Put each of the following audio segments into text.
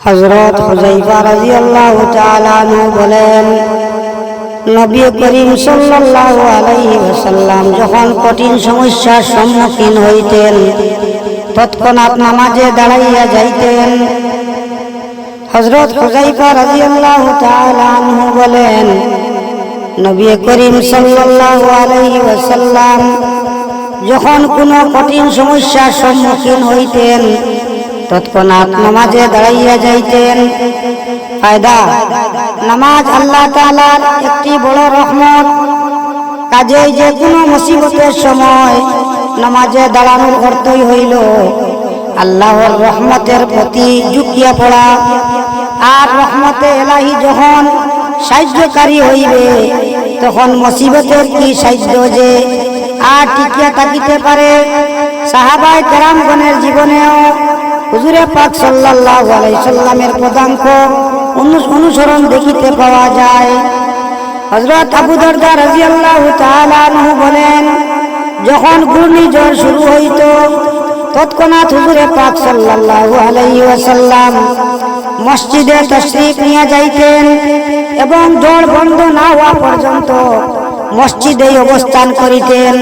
হযরত হুযায়ফা রাদিয়াল্লাহু তাআলা আনহু বলেন, নবী করিম সাল্লাল্লাহু আলাইহি ওয়াসাল্লাম যখন কঠিন সমস্যার সম্মুখীন হইতেন তৎক্ষণাৎ নামাজে দাঁড়াইয়া যাইতেন। হযরত হুযায়ফা রাদিয়াল্লাহু তাআলা আনহু বলেন, নবী করিম সাল্লাল্লাহু আলাইহি ওয়াসাল্লাম যখন কোনো কঠিন সমস্যার সম্মুখীন হইতেন তৎক্ষণাৎ নামাজে দাঁড়াইয়া যাইতেন। ফায়দা: নামাজ আল্লাহ তাআলার একটি বড় রহমত। কাজেই যে কোনো মুসিবতের সময় নামাজে দাঁড়ানোর অর্থই হইল আল্লাহর রহমতের প্রতি ঝুঁকিয়া পড়া। আর রহমতে এলাহি যখন সাহায্যকারী হইবে তখন মুসিবতের কি সাহায্য যে আর টিকিয়া থাকিতে পারে। সাহাবায়ে কেরামগণের জীবনেও হুজুরে পাক সাল্লাল্লাহু আলাইহি সাল্লামের পদাঙ্ক অনুসরণ দেখিতে পাওয়া যায়। হযরত আবু দারদা রাদিয়াল্লাহু তাআলা আনহু বলেন, যখন ঘূর্ণিঝড় শুরু হইত তৎক্ষণাৎ হুজুরে পাক সাল্লাল্লাহু আলাইহি ওয়াসাল্লাম মসজিদে তাশরীফ নিয়ে যাইতেন এবং ঝড় বন্ধ না হওয়া পর্যন্ত মসজিদেই অবস্থান করিতেন।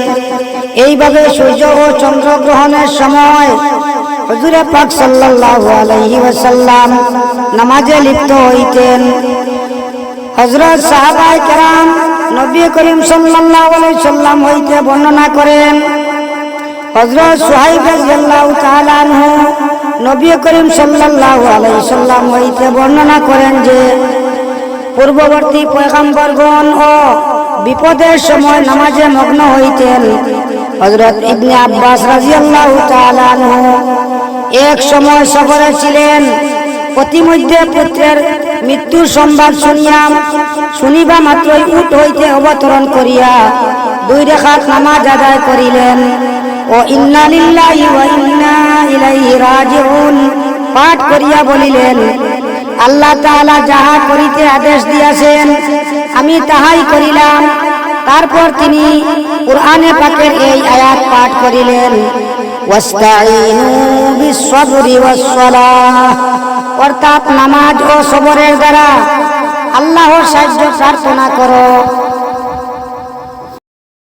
এইভাবে সূর্য ও চন্দ্রগ্রহণের সময় হুজুরে পাক সাল্লাল্লাহু আলাইহি ওয়াসাল্লাম নামাজে লিপ্ত হইতেন। হযরত সাহাবায়ে কেরাম নবী করিম সাল্লাল্লাহু আলাইহি সাল্লাম হইতে বর্ণনা করেন, হযরত সুহাইব রাদিয়াল্লাহু তাআলা আনহু নবী করিম সাল্লাল্লাহু আলাইহি সাল্লাম হইতে বর্ণনা করেন যে পূর্ববর্তী পয়গম্বরগণ ও বিপদের সময় নামাজে মগ্ন হইতেন। হযরত ইবনে আব্বাস রাদিয়াল্লাহু তাআলা আনহু এক সময় সফরে ছিলেন। প্রতিমধ্যে পুত্রের মৃত্যুর সংবাদ শুনিবা মাত্রই উট হইতে অবতরণ করিয়া 2 রাকাত নামাজ আদায় করিলেন ও ইন্না লিল্লাহি ওয়া ইন্না ইলাইহি রাজিউন পাঠ করিয়া বলিলেন, আল্লাহ তাআলা যাহা করিতে আদেশ দিয়াছেন আমি তাহাই করিলাম। তারপর তিনি কুরআনে পাকের এই আয়াত পাঠ করিলেন, ওয়াস্তাঈনু বিস-সাবরি ওয়াস-সালাহ, অর্থাৎ নামাজ ও সবরের দ্বারা আল্লাহর সাহায্য প্রার্থনা করো।